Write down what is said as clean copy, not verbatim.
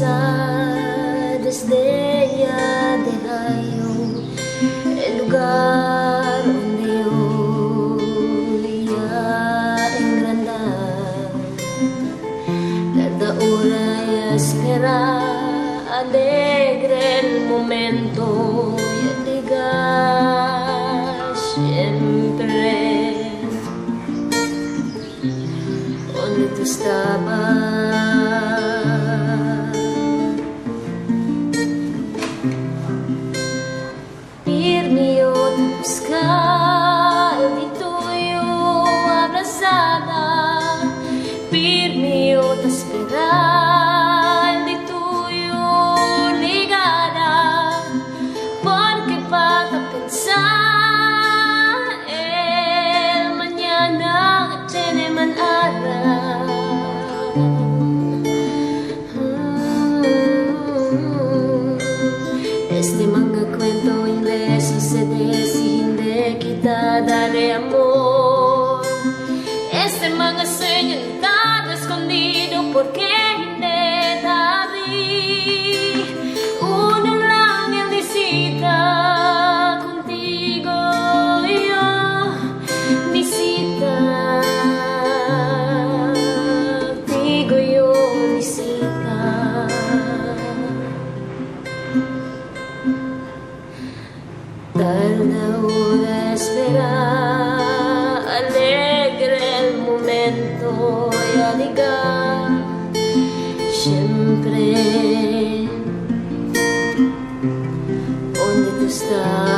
abrazar desde ella de rayo el lugar donde yo iba a engrandar. Cada hora y esperar alegre el momento y llegar siempre donde tú estabas. Irme yo a buscar di tuyo abrazada, irme yo a esperar di tuyo ligada, porque para pensar el mañana tiene manera. Este mga kwento hindi sucede si hindi kita dale amor. Este mga señalidad escondido porque hindi tabi. Uno lang el nisita contigo yo nisita contigo yo nisita. Tarda hora esperar alegre el momento y llegar siempre donde tú estás.